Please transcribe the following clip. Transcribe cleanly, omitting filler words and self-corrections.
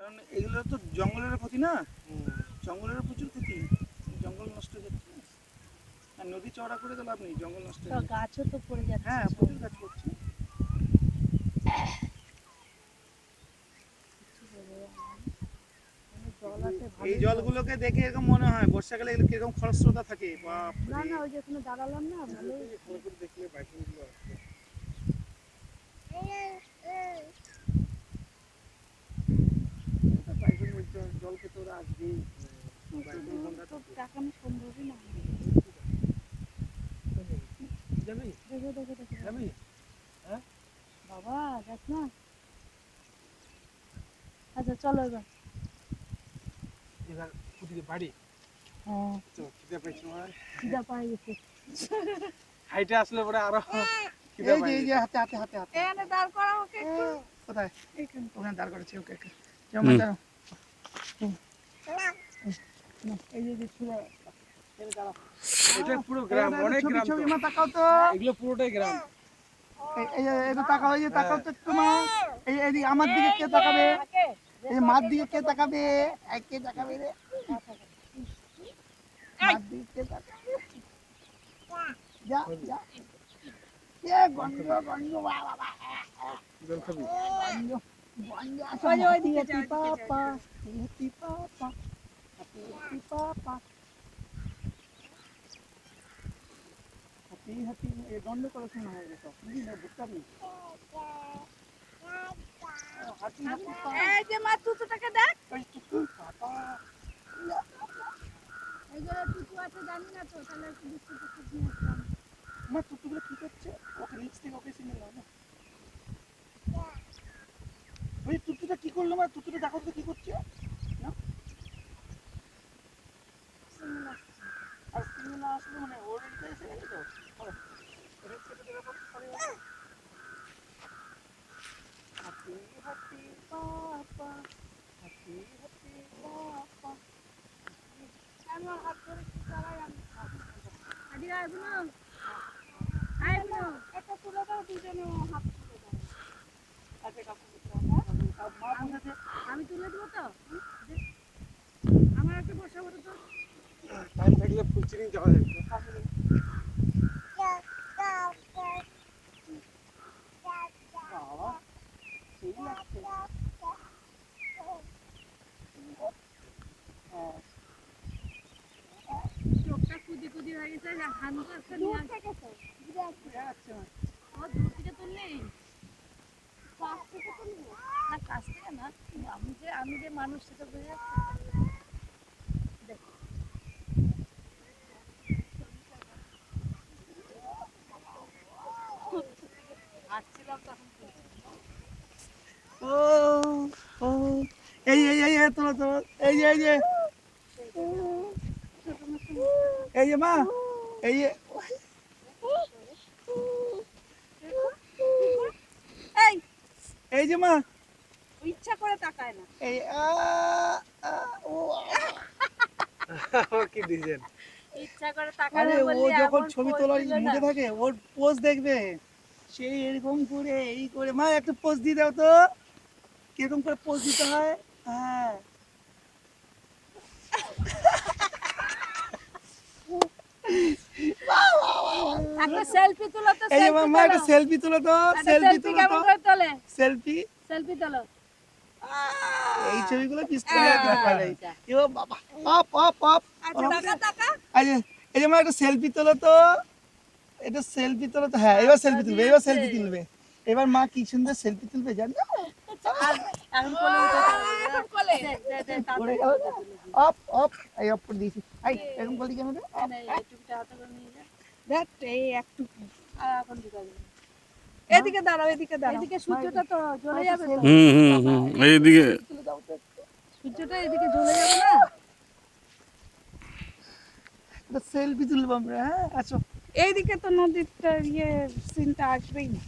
কারণ এগুলো তো জঙ্গলের ক্ষতি না, জঙ্গলের প্রচুর ক্ষতি, জঙ্গল নষ্ট হয়ে যাচ্ছে। আর নদী চওড়া করে তো লাভ নেই, জঙ্গল নষ্ট হয়ে যাচ্ছে। গাছও তো পড়ে যাচ্ছে। হ্যাঁ, প্রচুর গাছ পড়ছে। এই জলগুলোকে দেখে এরকম মনে হয় বর্ষাকালে এগুলো কিরকম খরস্রোতা থাকে। বাপ না না, ওই যেখানে দাঁড়ালাম না ভালোই দেখলে বাইকগুলো আসছে। বাইকের মধ্যে জল খেতে ওরা আসবেই, টাকানো সম্ভবই না। যাবি দেখো দেখো দেখো যাবি? হ্যাঁ বাবা, যাস না? আচ্ছা চলো এবার। এবার কুটিরে বাড়ি। হ্যাঁ, খিদে পাইছে আমার, খিদা পাই গেছে। হাইটে আসলে পরে আরো খিদে পাই। এই যে হাতে হাতে হাতে হাতে এখানে দাঁড় করা ওকে একটু। কোথায়? এইখানে। ওখানে দাঁড় করেছি। ওকে ওকে যাও হুম। দাঁড়াও। এই যে ছিল এই দাঁড়াও। এটা পুরো গ্রাম, অনেক গ্রাম তো। ছবি মা তাকাও তো। এগুলো পুরোটাই গ্রাম। এই যে এটা তাকাও, এই যে তাকাও তো একটু মা। এই এদিকে আমার দিকে কে তাকাবে? এই যে মার দিকে কে তাকাবে? এই কে তাকাবে রে? মার দিকে কে তাকাবে? যা যা। এ গন্ধ গন্ধ বাবা। জল খাবি? গন্ধ গন্ধ আসো। ওই যে ওইদিকে যাও, পাপা, হেপি পাপা, হেপি পাপা। হেপি হেপি এই গন্ধ করে শোনা হয় এটা। বুঝলি না, বুঝতে পারলি? হাঁটি হাঁটি পা। এই যে মা টুটুটাকে দেখ। এই টুকু পাপা। এই যে টুটু আছে জানি না তো, তাহলে একটু বিস্কুট টিস্কুট নিয়ে আসলাম। আমার টুকটুগুলো কি করছে? ওকে নিচ থেকে ওকে সিগন্যাল দাও না। ওই টুকটুটা কি করলো? মা টুকটুটা দেখো তো কি করছে না? আর সিগন্যাল আসলে মানে ওর দিকে এসে গেছে তো। এটা কেটে দেওয়ার পর সরি হাঁটি হাঁটি পাপা, হাঁটি হাঁটি পাপা। আমার হাত ধরে একটু চালাই আমি। আদি আয় বুনো, আয় বুনো। একটা তুলে দাও, দুজনে হাত তুলে দাও। আচ্ছা কাকু মা বসেছে। আমি তুলে দেবো তো। আমার একটা বসাবো তো। টাইম থাকলে ফুলচিনি যাওয়া যাবে। বাবা সেই লাগছে। চোখটা কুদি কুদি হয়ে গেছে, হানটা একটা নিয়ে আসছে। যাচ্ছে না। ও দূর থেকে তুললি? কাছ থেকে তুলবো না, কাছ থেকে না। আমি যে মানুষ সেটা বোঝা যাচ্ছে। দেখ হাঁটছিলাম তখন ও ও এই এই এই এই তোলো তোলো এই যে এই যে এই যে মা এই যে এই এই যে মা ইচ্ছা করে তাকায় না। এই ও কি ডিজাইন! ইচ্ছা করে তাকায় আরে না ও বললি যখন এমন ছবি পোজ তোলার দিল না। মুডে থাকে ওর পোজ দেখবে সেই এরকম করে এই করে। মা একটা পোজ দিয়ে দাও তো, কিরকম করে পোজ দিতে হয়। হ্যাঁ একটা সেলফি তুলো তো, এই যে সেলফি মা একটা তোলো। সেলফি তুলো তো, সেলফি সেলফি তুলো কেমন তো, করে তোলে? সেলফি। সেলফি তোলো। এই ছবিগুলো মিস করে রাখতে পারে। এ বাবা অপ অপ অপ। আচ্ছা টাকা টাকা। এই যে মা একটা সেলফি তোলো তো, এটা সেলফি তোলো তো। হ্যাঁ এবার সেলফি তুলবে, এবার সেলফি তুলবে। এবার মা কি সুন্দর সেলফি তুলবে জানো? আর এখন কোলে উঠাতে হবে। এখন কোলে। দে দে দে পড়ে তাড়াতাড়ি গেল। তুলে দিই। অপ অপ এই অপ করে দিয়েছি। এই এরকম করলি কেন রে? না এই টুকটা হাতে করে নিয়ে যা। দেখ এই একটু আর এখন ঢুকাবি। এদিকে দাঁড়াও, এদিকে দাঁড়াও। এদিকে সূর্যটা তো জ্বলে যাবে তো। এইদিকে তুলে দাও তো। সূর্যটা এদিকে জ্বলে যাবে না? একটা সেলফি তুলবো আমরা। হ্যাঁ আচ্ছা এইদিকে তো নদীরটা সিনটা আসবেই না।